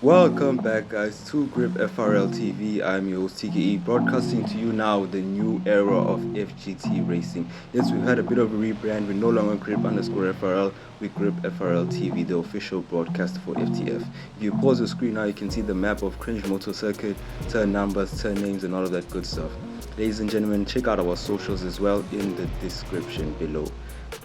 Welcome back, guys, to GRIPfrltv. I'm your host TKE, broadcasting to you now the new era of FGT racing. Yes, we've had a bit of a rebrand. We're no longer GRIP_FRL, we're GRIPfrltv, the official broadcast for FTF. If you pause the screen now, you can see the map of Cringe Motor Circuit, turn numbers, turn names, and all of that good stuff. Ladies and gentlemen, check out our socials as well in the description below.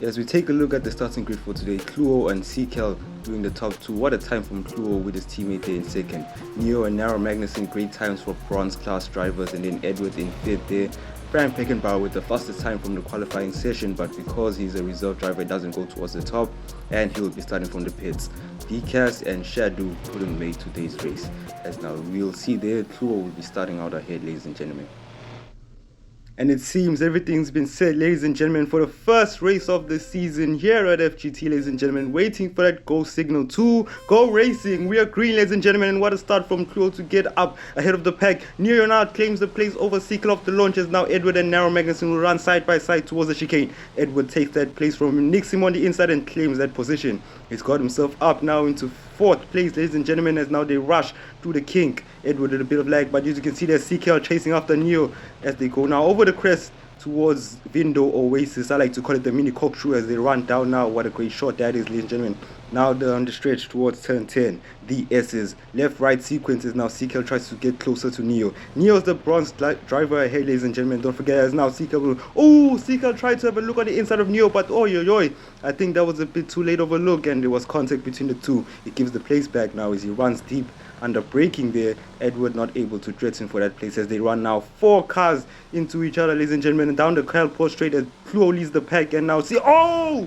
As we take a look at the starting grid for today, Cluo and Sekel doing the top two. What a time from Cluo with his teammate there in second. Neo and Narrow Magnussen, great times for bronze class drivers, and then Edward in fifth there. Frank Beckenbauer with the fastest time from the qualifying session, but because he's a reserve driver, it doesn't go towards the top, and he will be starting from the pits. Decas and Shadu couldn't make today's race. As now we'll see there, Cluo will be starting out ahead, ladies and gentlemen. And it seems everything's been said, ladies and gentlemen, for the first race of the season here at FGT, ladies and gentlemen. Waiting for that go signal to go racing. We are green, ladies and gentlemen, and what a start from Cluo to get up ahead of the pack. Neo now claims the place over Sekel off the launch, as now Edward and Narrow Magnussen will run side by side towards the chicane. Edward takes that place from him, nicks him on the inside and claims that position. He's got himself up now into fourth place, ladies and gentlemen, as now they rush through the kink. Edward with a bit of lag, but as you can see there's Sekel chasing after Neo as they go now over the crest towards Vindo Oasis. I like to call it the mini corkscrew as they run down now. What a great shot that is, ladies and gentlemen. Now they're on the stretch towards turn 10. The S's left-right sequences now. Sekel tries to get closer to Neo. Neo's the bronze driver ahead, ladies and gentlemen. Don't forget, as now Sekel will... Oh, Sekel tried to have a look on the inside of Neo, but I think that was a bit too late of a look, and there was contact between the two. It gives the place back now as he runs deep under braking there. Edward not able to threaten for that place as they run now 4 cars into each other, ladies and gentlemen, and down the Kyle Post straight as Cluo leads the pack. And now see, oh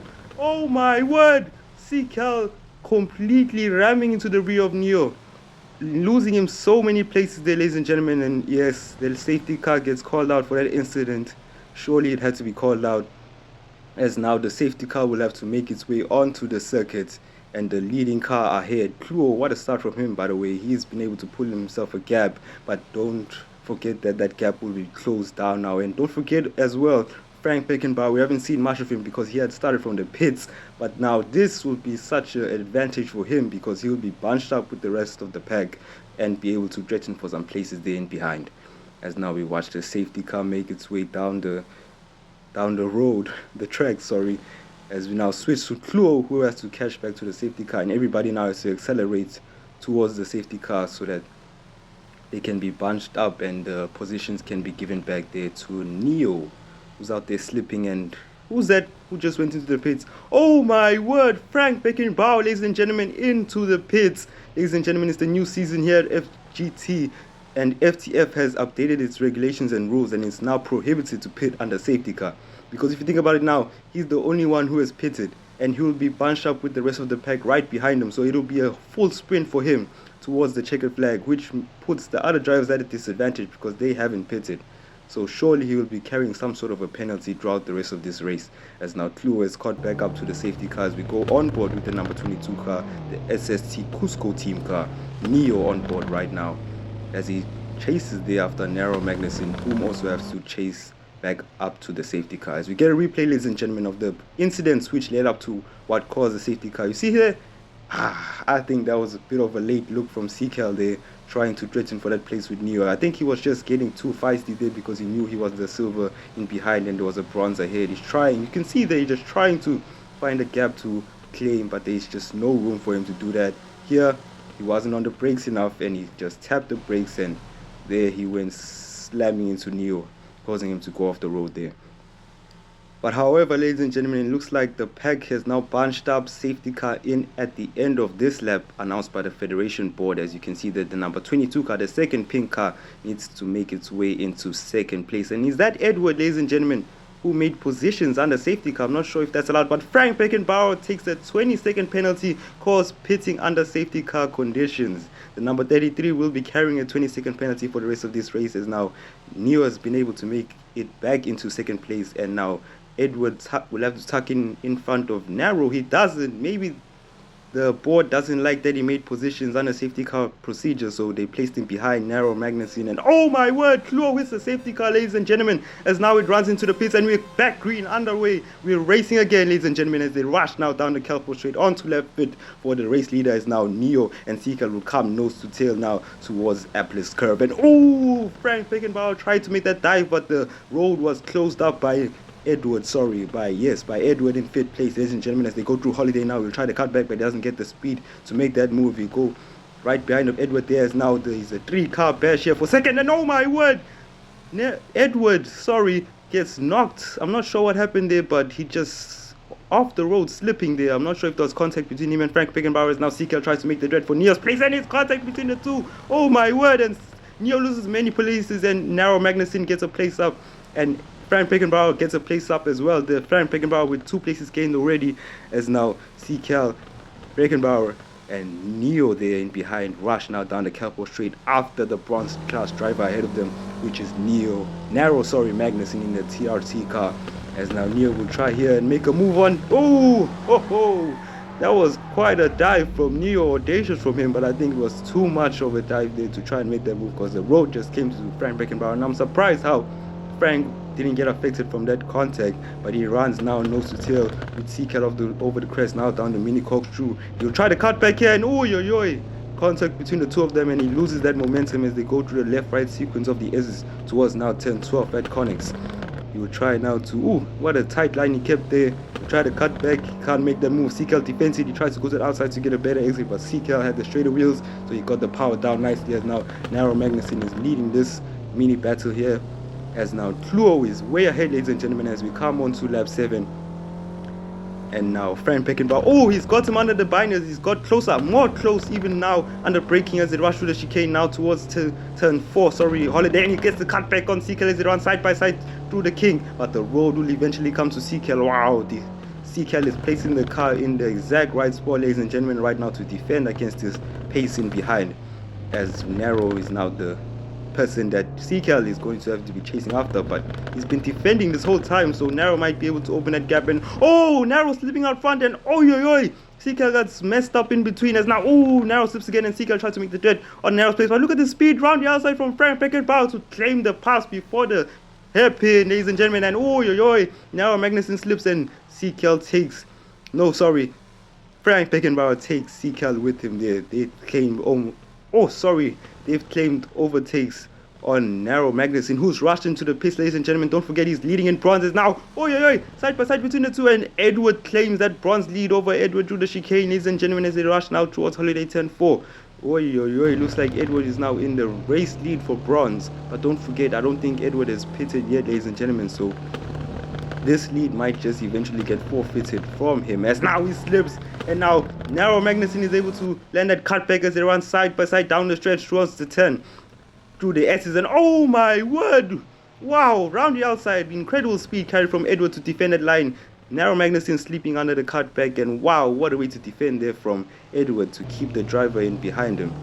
my word, Sekel completely ramming into the rear of Neo, losing him so many places there, ladies and gentlemen. And yes, the safety car gets called out for that incident. Surely it had to be called out, as now the safety car will have to make its way onto the circuit, and the leading car ahead. Cluo, what a start from him, by the way. He's been able to pull himself a gap, but don't forget that gap will be closed down now. And don't forget as well, Frank Beckenbauer, we haven't seen much of him because he had started from the pits, but now this will be such an advantage for him because he will be bunched up with the rest of the pack and be able to threaten for some places there in behind. As now we watch the safety car make its way down the road, the track, sorry, as we now switch to Cluo, who has to catch back to the safety car, and everybody now has to accelerate towards the safety car so that they can be bunched up and positions can be given back there to Neo, who's out there slipping. And who's that who just went into the pits? Oh my word, Frank Beckenbauer, ladies and gentlemen, into the pits. Ladies and gentlemen, it's the new season here at FGT, and FTF has updated its regulations and rules, and it's now prohibited to pit under safety car. Because if you think about it now, he's the only one who has pitted, and he will be bunched up with the rest of the pack right behind him. So it'll be a full sprint for him towards the checkered flag, which puts the other drivers at a disadvantage because they haven't pitted. So surely he will be carrying some sort of a penalty throughout the rest of this race, as now Cluo is caught back up to the safety car as we go on board with the number 22 car, the SST Cusco team car. Neo on board right now as he chases there after Narrow Magnussen, whom also has to chase back up to the safety car. As we get a replay, ladies and gentlemen, of the incidents which led up to what caused the safety car. You see here, I think that was a bit of a late look from Sekel there, trying to threaten for that place with Neo. I think he was just getting too feisty there because he knew he was the silver in behind and there was a bronze ahead. He's trying, you can see there, he's just trying to find a gap to claim, but there's just no room for him to do that. Here, he wasn't on the brakes enough and he just tapped the brakes, and there he went slamming into Neo, causing him to go off the road there. But however, ladies and gentlemen, it looks like the pack has now bunched up, safety car in at the end of this lap announced by the Federation board. As you can see that the number 22 car, the second pink car, needs to make its way into second place. And is that Edward, ladies and gentlemen, who made positions under safety car? I'm not sure if that's allowed, but Frank Beckenbauer takes a 20-second penalty, caused pitting under safety car conditions. The number 33 will be carrying a 20-second penalty for the rest of this race, as now Neo has been able to make it back into second place, and now Edward will have to tuck in front of Narrow. He doesn't. Maybe The board doesn't like that he made positions under safety car procedure, so they placed him behind Narrow Magnussen. And oh my word, Kluo with the safety car, ladies and gentlemen, as now it runs into the pits and we're back green underway. We're racing again, ladies and gentlemen, as they rush now down the Kelpo straight onto left pit. For the race leader is now Neo, and Seacal will come nose to tail now towards Apple's curve. And oh, Frank Beckenbauer tried to make that dive, but the road was closed up by Edward, by Edward in fifth place, ladies and gentlemen, as they go through Holiday now. We'll try to cut back, but he doesn't get the speed to make that move. He go right behind of Edward there, as now there's a 3-car bash here for second, and oh my word, Edward, gets knocked. I'm not sure what happened there, but he just off the road slipping there. I'm not sure if there was contact between him and Frank Beckenbauer, as now Seacal tries to make the dread for Neo's place, and it's contact between the two. Oh my word, and Neo loses many places, and Narrow Magnussen gets a place up, and Frank Beckenbauer gets a place up as well. The Frank Beckenbauer with 2 places gained already, as now Seacal, Beckenbauer, and Neo there in behind rush now down the Kelpo straight after the bronze class driver ahead of them, which is Narrow Magnussen in the TRT car. As now Neo will try here and make a move on. That was quite a dive from Neo, audacious from him, but I think it was too much of a dive there to try and make that move, because the road just came to Frank Beckenbauer, and I'm surprised how Frank didn't get affected from that contact, but he runs now nose to tail with Seacal over the crest now down the mini corkscrew. He'll try to cut back here, and contact between the two of them, and he loses that momentum as they go through the left-right sequence of the S's towards now 10-12 at Connex. He will try now to, what a tight line he kept there. He'll try to cut back, he can't make that move. Seacal defensive, he tries to go to the outside to get a better exit, but Seacal had the straighter wheels, so he got the power down nicely, as now Narrow Magnussen is leading this mini battle here. As now Kluo is way ahead, ladies and gentlemen, as we come on to lap 7. And now Frank Beckenbauer, he's got him under the binders, he's got closer, more close even now under braking as they rush through the chicane now towards turn 4, Holiday, and he gets the cut back on Seacal as they run side by side through the King, but the road will eventually come to Seacal. Wow, the Seacal is placing the car in the exact right spot, ladies and gentlemen, right now to defend against this pacing behind, as Narrow is now the person that Seacal is going to have to be chasing after, but he's been defending this whole time, so Narrow might be able to open that gap, and Narrow slipping out front, and Seacal gets messed up in between, as now Narrow slips again, and Seacal tries to make the dread on Narrow's place, but look at the speed round the outside from Frank Beckenbauer to claim the pass before the hairpin, ladies and gentlemen, and Narrow Magnussen slips, and Seacal takes, Frank Beckenbauer takes Seacal with him there. They claim they've claimed overtakes on Narrow Magnussen, who's rushed into the pits, ladies and gentlemen. Don't forget he's leading in bronzes now. Side by side between the two, and Edward claims that bronze lead over Edward through the chicane, ladies and gentlemen, as they rush now towards Holiday 10-4. Looks like Edward is now in the race lead for bronze, but don't forget, I don't think Edward has pitted yet, ladies and gentlemen, so this lead might just eventually get forfeited from him, as now he slips, and now Narrow Magnussen is able to land that cutback as they run side by side down the stretch towards the turn through the S's, and oh my word, wow, round the outside, incredible speed carried from Edward to defend that line. Narrow Magnussen sleeping under the cutback, and wow, what a way to defend there from Edward to keep the driver in behind him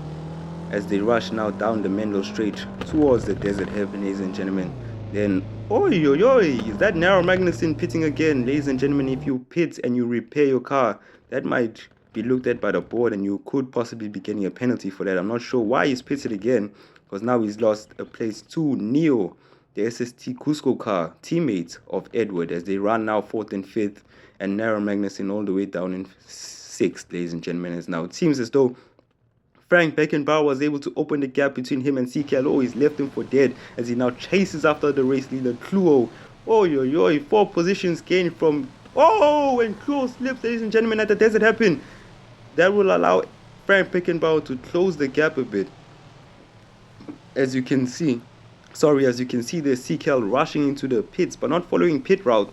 as they rush now down the Menlo Straight towards the Desert Heaven, ladies and gentlemen. Then is that Narrow Magnussen pitting again, ladies and gentlemen? If you pit and you repair your car, that might be looked at by the board, and you could possibly be getting a penalty for that. I'm not sure why he's pitted again, because now he's lost a place to Neo, the SST Cusco car teammate of Edward, as they run now 4th and 5th, and Narrow Magnussen all the way down in 6th, ladies and gentlemen. As now it seems as though Frank Beckenbauer was able to open the gap between him and Seacal. He's left him for dead as he now chases after the race leader, Kluo. 4 positions gained from, and Kluo slips, ladies and gentlemen, at the Desert Happen. That will allow Frank Beckenbauer to close the gap a bit. As you can see, there's Seacal rushing into the pits, but not following pit route.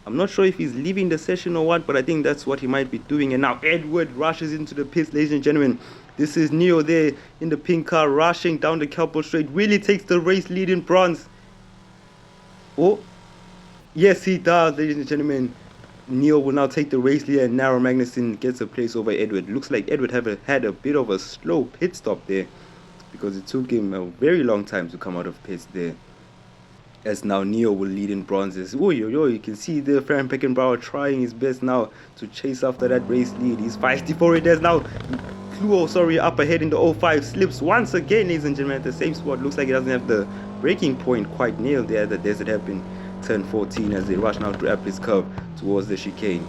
I'm not sure if he's leaving the session or what, but I think that's what he might be doing. And now Edward rushes into the pits, ladies and gentlemen. This is Neo there in the pink car rushing down the Kelpo Straight. Really takes the race lead in bronze. Yes, he does, ladies and gentlemen. Neo will now take the race lead, and Narrow Magnussen gets a place over Edward. Looks like Edward had a bit of a slow pit stop there, because it took him a very long time to come out of pits there. as now Neo will lead in bronzes. Oh, you can see the Frank Beckenbauer trying his best now to chase after that race lead. He's feisty for it as now Cluo, up ahead in the 05, slips once again, ladies and gentlemen, at the same spot. Looks like he doesn't have the braking point quite nailed there at the Desert Hairpin turn 14 as they rush now through Apple's curve towards the chicane.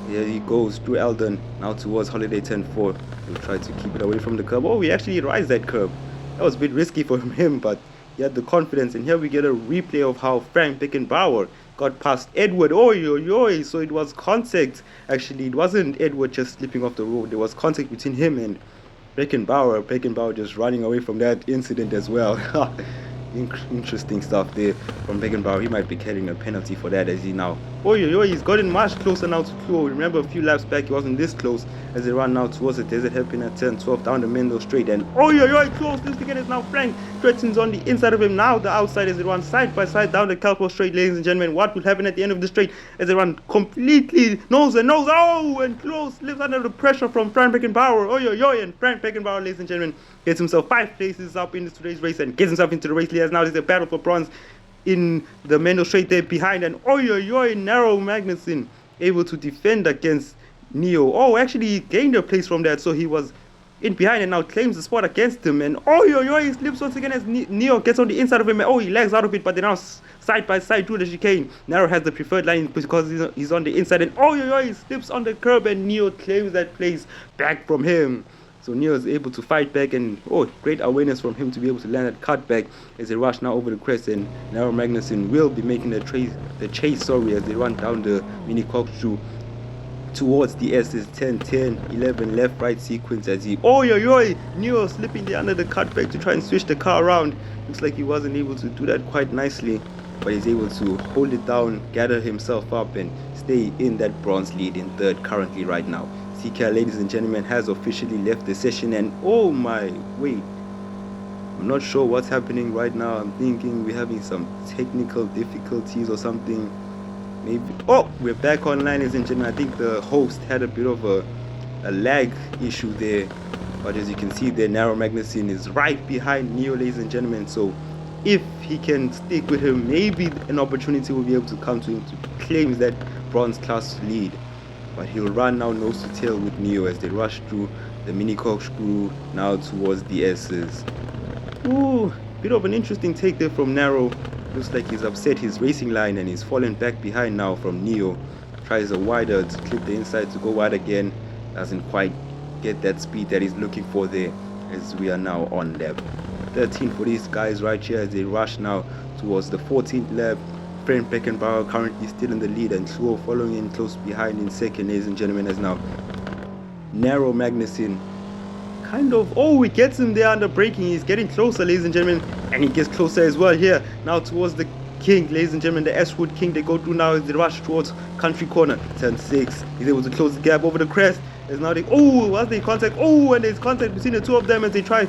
Here he goes through Eldon, now towards Holiday turn 4. He'll try to keep it away from the curb. Oh, he actually rides that curb. That was a bit risky for him, but he had the confidence. And here we get a replay of how Frank Beckenbauer got past Edward. So it was contact. Actually, it wasn't Edward just slipping off the road. There was contact between him and Beckenbauer. Beckenbauer just running away from that incident as well. Interesting stuff there from Beckenbauer. He might be carrying a penalty for that as he now. He's gotten much closer now to Cluo. Remember a few laps back he wasn't this close as they run now towards the Desert Hairpin at turn 12 down the Mendo straight. And close. This again is now Frank. Threatens on the inside of him, now the outside as they run side by side down the Calpo straight, ladies and gentlemen. What will happen at the end of the straight as they run completely nose and nose? And Cluo slips under the pressure from Frank Beckenbauer. And Frank Beckenbauer, ladies and gentlemen, gets himself 5 places up in today's race and gets himself into the race lead as now there's a battle for bronze in the Mendo straight there behind. And Narrow Magnussen able to defend against Neo. Actually he gained a place from that, so he was in behind and now claims the spot against him. And he slips once again as Neo gets on the inside of him. He lags out of it, but they're now side by side through the chicane. Narrow has the preferred line because he's on the inside. And he slips on the curb and Neo claims that place back from him. So Neo is able to fight back, and great awareness from him to be able to land that cutback as they rush now over the crest. And Narrow Magnussen will be making the chase as they run down the mini corkscrew towards the S's 10, 10, 11 left right sequence as he Neo slipping there under the cutback to try and switch the car around. Looks like he wasn't able to do that quite nicely, but he's able to hold it down, gather himself up and stay in that bronze lead in third currently right now. CK, ladies and gentlemen, has officially left the session. And I'm not sure what's happening right now. I'm thinking we're having some technical difficulties or something. Maybe we're back online, ladies and gentlemen. I think the host had a bit of a lag issue there, but as you can see there, Narrow Magnussen is right behind Neo, ladies and gentlemen. So if he can stick with him, maybe an opportunity will be able to come to him to claim that bronze class lead. But he'll run now nose to tail with Neo as they rush through the mini corkscrew now towards the S's. Bit of an interesting take there from Narrow. Looks like he's upset his racing line and he's fallen back behind now from Neo. Tries a wider to clip the inside to go wide again. Doesn't quite get that speed that he's looking for there as we are now on lap 13 for these guys right here as they rush now towards the 14th lap. Frank Beckenbauer currently still in the lead and Cluo following in close behind in second, ladies and gentlemen, as now Narrow Magnussen he gets him there under braking. He's getting closer, ladies and gentlemen, and he gets closer as well here now towards the King, ladies and gentlemen, the Ashwood King. They go through now as they rush towards Country Corner turn 6. He's able to close the gap over the crest as now what's the contact? And there's contact between the two of them as they try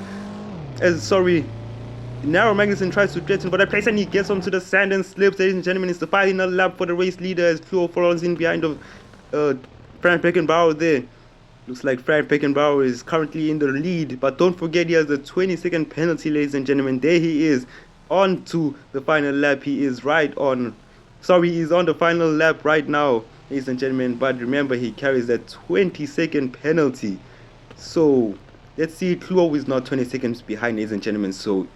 Narrow Magnussen tries to threaten for that place and he gets onto the sand and slips, ladies and gentlemen. It's the final lap for the race leader as Cluo follows in behind of Frank Beckenbauer there. Looks like Frank Beckenbauer is currently in the lead, but don't forget he has the 20-second penalty, ladies and gentlemen. There he is on to the final lap. He's on the final lap right now, ladies and gentlemen, but remember he carries that 20-second penalty. So let's see, Cluo is not 20 seconds behind, ladies and gentlemen. So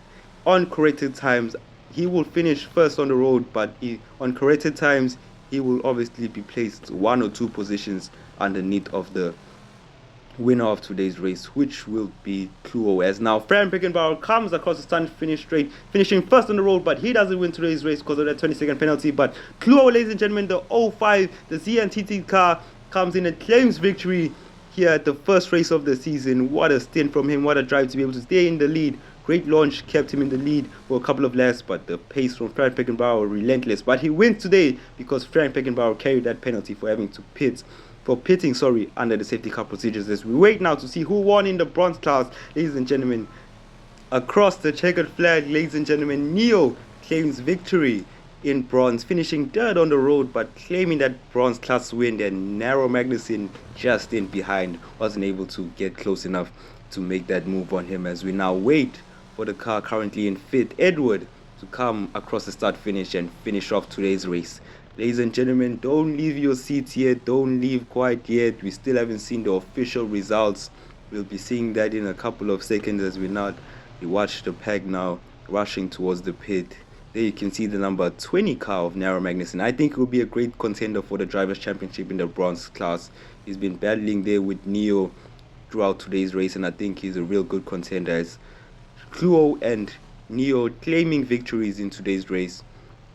on corrected times he will finish first on the road, but on corrected times he will obviously be placed 1 or 2 positions underneath of the winner of today's race, which will be Cluo. As now Frank Beckenbauer comes across the stand finish straight, finishing first on the road, but he doesn't win today's race because of that 20-second penalty. But Cluo, ladies and gentlemen, the 05, the ZNTT car, comes in and claims victory here at the first race of the season. What a stint from him, what a drive to be able to stay in the lead. Great launch, kept him in the lead for a couple of laps, but the pace from Frank Beckenbauer relentless. But he wins today because Frank Beckenbauer carried that penalty for having to pitting under the safety car procedures. As we wait now to see who won in the bronze class, ladies and gentlemen. Across the checkered flag, ladies and gentlemen, Neo claims victory in bronze, finishing third on the road, but claiming that bronze class win. And Narrow Magnussen just in behind, wasn't able to get close enough to make that move on him. As we now wait for the car currently in fifth, Edward to come across the start finish and finish off today's race. Ladies and gentlemen, don't leave your seats yet. Don't leave quite yet. We still haven't seen the official results. We'll be seeing that in a couple of seconds as we watch the pack now rushing towards the pit. There you can see the number 20 car of Narrow Magnussen. I think he will be a great contender for the Drivers' Championship in the bronze class. He's been battling there with Neo throughout today's race, and I think he's a real good contender as Cluo and Neo claiming victories in today's race.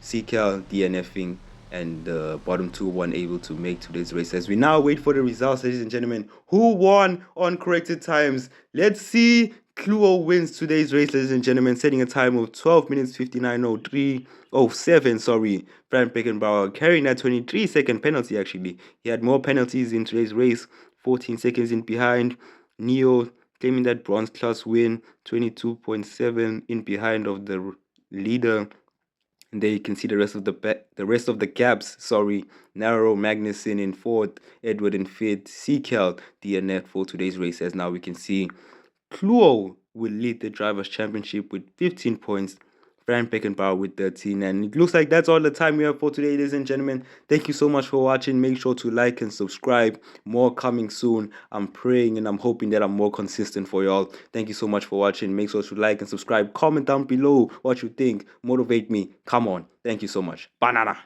CKL DNFing and the bottom two weren't able to make today's race. As we now wait for the results, ladies and gentlemen, who won on corrected times? Let's see. Cluo wins today's race, ladies and gentlemen, setting a time of 12 minutes 59:07. Sorry, Frank Beckenbauer carrying that 23-second penalty. Actually, he had more penalties in today's race, 14 seconds in behind. Neo claiming that bronze class win, 22.7 in behind of the leader. And there you can see the rest of the gaps. Sorry, Narrow Magnussen in fourth, Edward in fifth, CKL DNF for today's race. As now we can see, Cluo will lead the Drivers' Championship with 15 points. Frank Beckenbauer with 13. And it looks like that's all the time we have for today, ladies and gentlemen. Thank you so much for watching. Make sure to like and subscribe. More coming soon. I'm praying and I'm hoping that I'm more consistent for y'all. Thank you so much for watching. Make sure to like and subscribe. Comment down below what you think. Motivate me. Come on. Thank you so much. Banana.